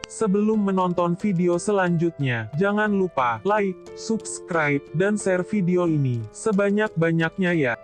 Sebelum menonton video selanjutnya, jangan lupa like, subscribe, dan share video ini sebanyak-banyaknya ya.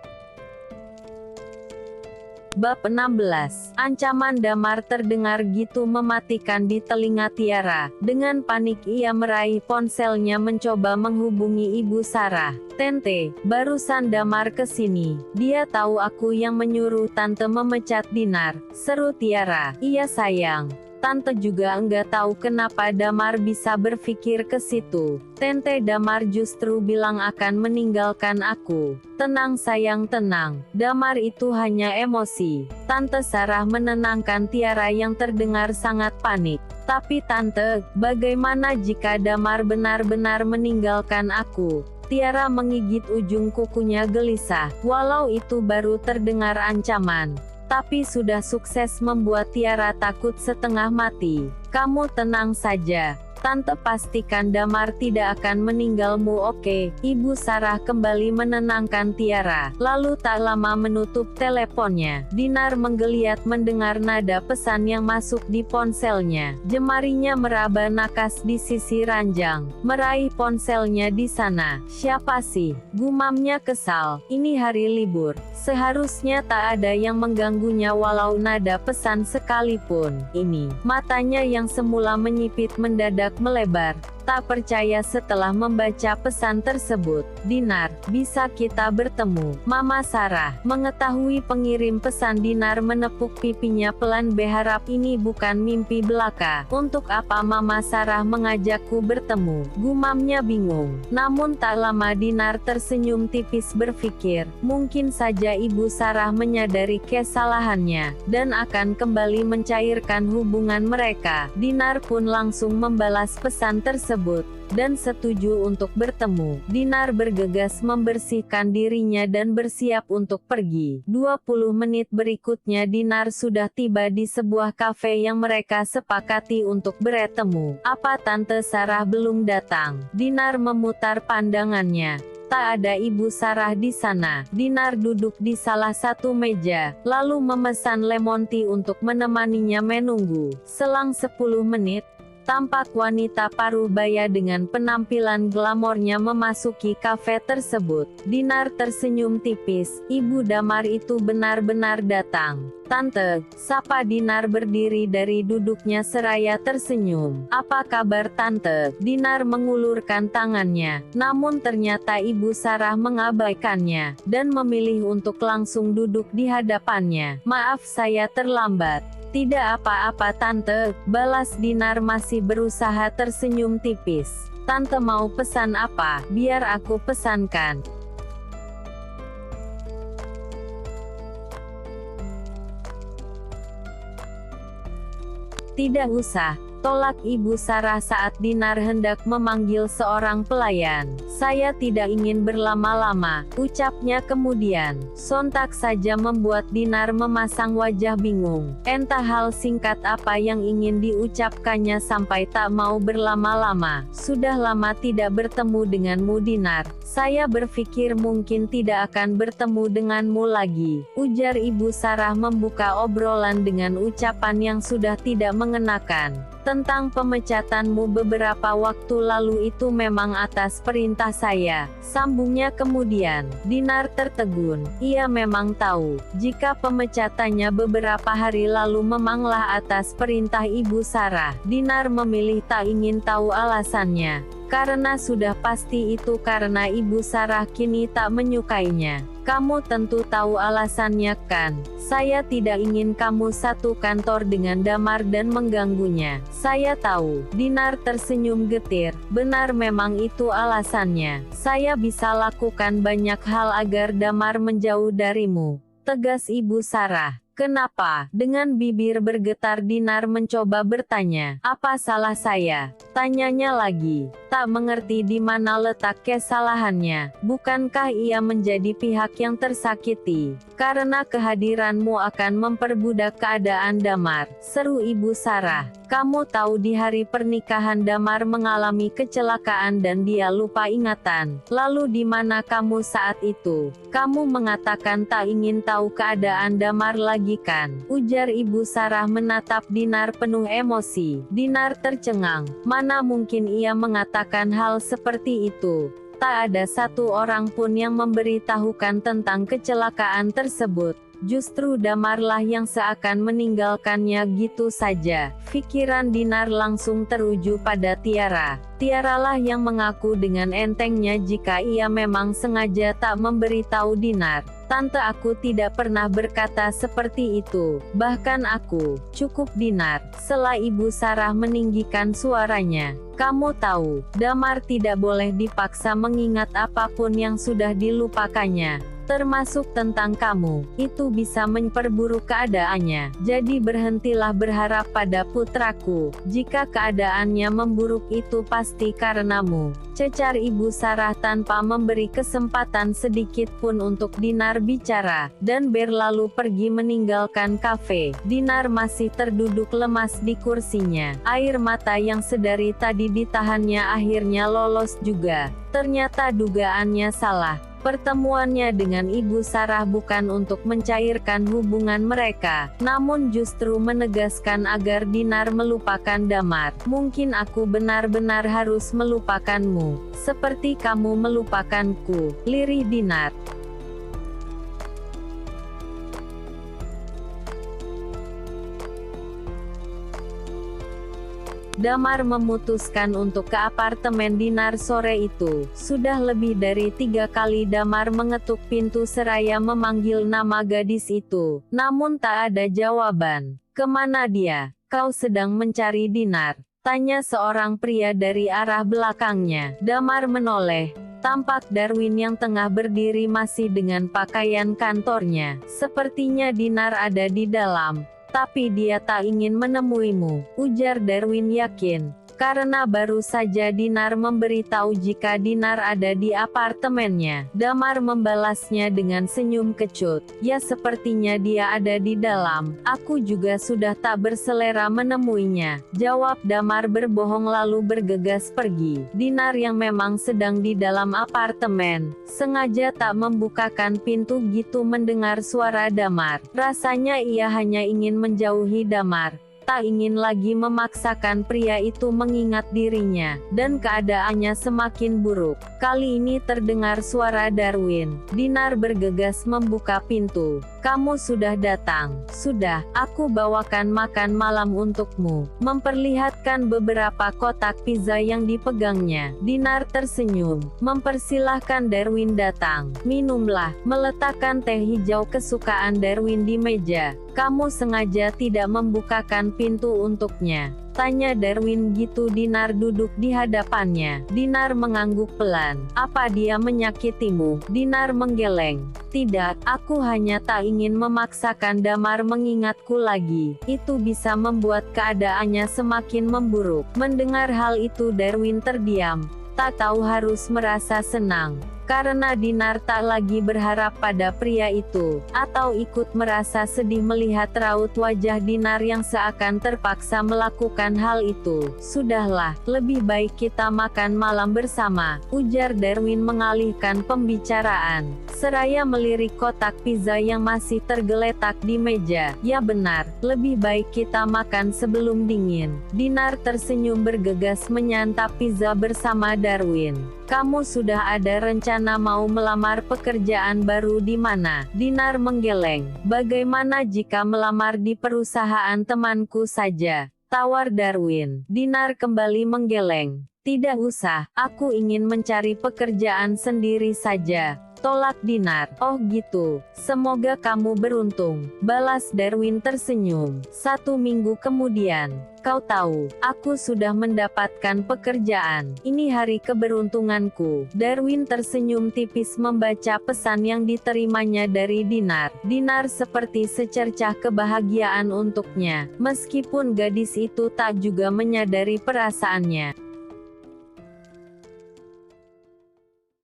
Bab 16. Ancaman Damar terdengar gitu mematikan di telinga Tiara. Dengan panik ia meraih ponselnya mencoba menghubungi Ibu Sarah. "Tante, barusan Damar kesini. Dia tahu aku yang menyuruh Tante memecat Dinar," seru Tiara. "Iya sayang. Tante juga enggak tahu kenapa Damar bisa berpikir ke situ. Tante, Damar justru bilang akan meninggalkan aku." "Tenang sayang, tenang. Damar itu hanya emosi." Tante Sarah menenangkan Tiara yang terdengar sangat panik. "Tapi Tante, bagaimana jika Damar benar-benar meninggalkan aku?" Tiara menggigit ujung kukunya gelisah. Walau itu baru terdengar ancaman, tapi sudah sukses membuat Tiara takut setengah mati. "Kamu tenang saja. Tante pastikan Damar tidak akan meninggalmu, oke?" Ibu Sarah kembali menenangkan Tiara, lalu tak lama menutup teleponnya. Dinar menggeliat mendengar nada pesan yang masuk di ponselnya. Jemarinya meraba nakas di sisi ranjang, meraih ponselnya di sana. "Siapa sih?" gumamnya kesal. "Ini hari libur. Seharusnya tak ada yang mengganggunya walau nada pesan sekalipun." Ini, matanya yang semula menyipit mendadak melebar, tak percaya setelah membaca pesan tersebut. "Dinar, bisa kita bertemu?" Mama Sarah mengetahui pengirim pesan. Dinar menepuk pipinya pelan. "Berharap ini bukan mimpi belaka. Untuk apa Mama Sarah mengajakku bertemu?" gumamnya bingung. Namun tak lama Dinar tersenyum tipis berpikir, mungkin saja Ibu Sarah menyadari kesalahannya, dan akan kembali mencairkan hubungan mereka. Dinar pun langsung membalas pesan tersebut, dan setuju untuk bertemu. Dinar bergegas membersihkan dirinya dan bersiap untuk pergi. 20 menit berikutnya Dinar sudah tiba di sebuah kafe yang mereka sepakati untuk bertemu. "Apa Tante Sarah belum datang?" Dinar memutar pandangannya. Tak ada Ibu Sarah di sana. Dinar duduk di salah satu meja, lalu memesan lemon tea untuk menemaninya menunggu. Selang 10 menit, tampak wanita parubaya dengan penampilan glamornya memasuki kafe tersebut. Dinar tersenyum tipis. "Ibu Damar itu benar-benar datang." "Tante," sapa Dinar berdiri dari duduknya seraya tersenyum. "Apa kabar Tante?" Dinar mengulurkan tangannya, namun ternyata Ibu Sarah mengabaikannya, dan memilih untuk langsung duduk di hadapannya. "Maaf saya terlambat." "Tidak apa-apa Tante," balas Dinar masih berusaha tersenyum tipis. "Tante mau pesan apa? Biar aku pesankan." "Tidak usah," tolak Ibu Sarah saat Dinar hendak memanggil seorang pelayan. "Saya tidak ingin berlama-lama," ucapnya kemudian. Sontak saja membuat Dinar memasang wajah bingung. Entah hal singkat apa yang ingin diucapkannya sampai tak mau berlama-lama. "Sudah lama tidak bertemu denganmu Dinar. Saya berpikir mungkin tidak akan bertemu denganmu lagi," ujar Ibu Sarah membuka obrolan dengan ucapan yang sudah tidak mengenakan. "Tentang pemecatanmu beberapa waktu lalu itu memang atas perintah saya," sambungnya kemudian. Dinar tertegun. Ia memang tahu, jika pemecatannya beberapa hari lalu memanglah atas perintah Ibu Sarah. Dinar memilih tak ingin tahu alasannya, karena sudah pasti itu karena Ibu Sarah kini tak menyukainya. "Kamu tentu tahu alasannya kan? Saya tidak ingin kamu satu kantor dengan Damar dan mengganggunya." "Saya tahu." Dinar tersenyum getir. "Benar memang itu alasannya. Saya bisa lakukan banyak hal agar Damar menjauh darimu," tegas Ibu Sarah. "Kenapa?" Dengan bibir bergetar Dinar mencoba bertanya. "Apa salah saya?" tanyanya lagi. tak mengerti di mana letak kesalahannya. Bukankah ia menjadi pihak yang tersakiti? Karena kehadiranmu akan memperbudak keadaan Damar, seru Ibu Sarah. Kamu tahu di hari pernikahan Damar mengalami kecelakaan dan dia lupa ingatan. Lalu di mana kamu saat itu? Kamu mengatakan tak ingin tahu keadaan Damar lagi kan? Ujar Ibu Sarah menatap Dinar penuh emosi. Dinar tercengang. Mana mungkin ia mengatakan hal seperti itu? Tak ada satu orang pun yang memberitahukan tentang kecelakaan tersebut. Justru Damarlah yang seakan meninggalkannya gitu saja. Pikiran Dinar langsung teruju pada Tiara. Tiaralah yang mengaku dengan entengnya jika ia memang sengaja tak memberitahu Dinar. Tante, aku tidak pernah berkata seperti itu. Bahkan aku, cukup Dinar. Setelah Ibu Sarah meninggikan suaranya. Kamu tahu, Damar tidak boleh dipaksa mengingat apapun yang sudah dilupakannya. Termasuk tentang kamu, itu bisa memperburuk keadaannya. Jadi berhentilah berharap pada putraku. Jika keadaannya memburuk itu pasti karenamu. Cecar Ibu Sarah tanpa memberi kesempatan sedikit pun untuk Dinar bicara, dan berlalu pergi meninggalkan kafe. Dinar masih terduduk lemas di kursinya. Air mata yang sedari tadi ditahannya akhirnya lolos juga. Ternyata dugaannya salah. Pertemuannya dengan Ibu Sarah bukan untuk mencairkan hubungan mereka, namun justru menegaskan agar Dinar melupakan Damar. Mungkin aku benar-benar harus melupakanmu, seperti kamu melupakanku, lirih Dinar. Damar memutuskan untuk ke apartemen Dinar sore itu. Sudah lebih dari 3 kali Damar mengetuk pintu seraya memanggil nama gadis itu. Namun tak ada jawaban. Kemana dia? Kau sedang mencari Dinar? Tanya seorang pria dari arah belakangnya. Damar menoleh. Tampak Darwin yang tengah berdiri masih dengan pakaian kantornya. Sepertinya Dinar ada di dalam. Tapi dia tak ingin menemuimu, ujar Darwin yakin. Karena baru saja Dinar memberitahu jika Dinar ada di apartemennya. Damar membalasnya dengan senyum kecut. Ya, sepertinya dia ada di dalam. Aku juga sudah tak berselera menemuinya. Jawab Damar berbohong lalu bergegas pergi. Dinar yang memang sedang di dalam apartemen, sengaja tak membukakan pintu gitu mendengar suara Damar. Rasanya ia hanya ingin menjauhi Damar. Tak ingin lagi memaksakan pria itu mengingat dirinya, dan keadaannya semakin buruk. Kali ini terdengar suara Darwin. Dinar bergegas membuka pintu. Kamu sudah datang. Sudah, aku bawakan makan malam untukmu. Memperlihatkan beberapa kotak pizza yang dipegangnya. Dinar tersenyum, mempersilahkan Darwin datang. Minumlah, meletakkan teh hijau kesukaan Darwin di meja. Kamu sengaja tidak membukakan pintu untuknya? Tanya Darwin gitu. Dinar duduk di hadapannya. Dinar mengangguk pelan. Apa dia menyakitimu? Dinar menggeleng. Tidak, aku hanya tak ingin memaksakan Damar mengingatku lagi. Itu bisa membuat keadaannya semakin memburuk. Mendengar hal itu Darwin terdiam. Tak tahu harus merasa senang. Karena Dinar tak lagi berharap pada pria itu, atau ikut merasa sedih melihat raut wajah Dinar yang seakan terpaksa melakukan hal itu. Sudahlah, lebih baik kita makan malam bersama, ujar Darwin mengalihkan pembicaraan. Seraya melirik kotak pizza yang masih tergeletak di meja. Ya benar, lebih baik kita makan sebelum dingin. Dinar tersenyum bergegas menyantap pizza bersama Darwin. Kamu sudah ada rencana mau melamar pekerjaan baru di mana? Dinar menggeleng. Bagaimana jika melamar di perusahaan temanku saja? Tawar Darwin. Dinar kembali menggeleng. Tidak usah, aku ingin mencari pekerjaan sendiri saja. Tolak Dinar. Oh gitu, semoga kamu beruntung, balas Darwin tersenyum. 1 minggu kemudian. Kau tahu, aku sudah mendapatkan pekerjaan. Ini hari keberuntunganku. Darwin tersenyum tipis membaca pesan yang diterimanya dari Dinar. Dinar seperti secercah kebahagiaan untuknya. Meskipun gadis itu tak juga menyadari perasaannya.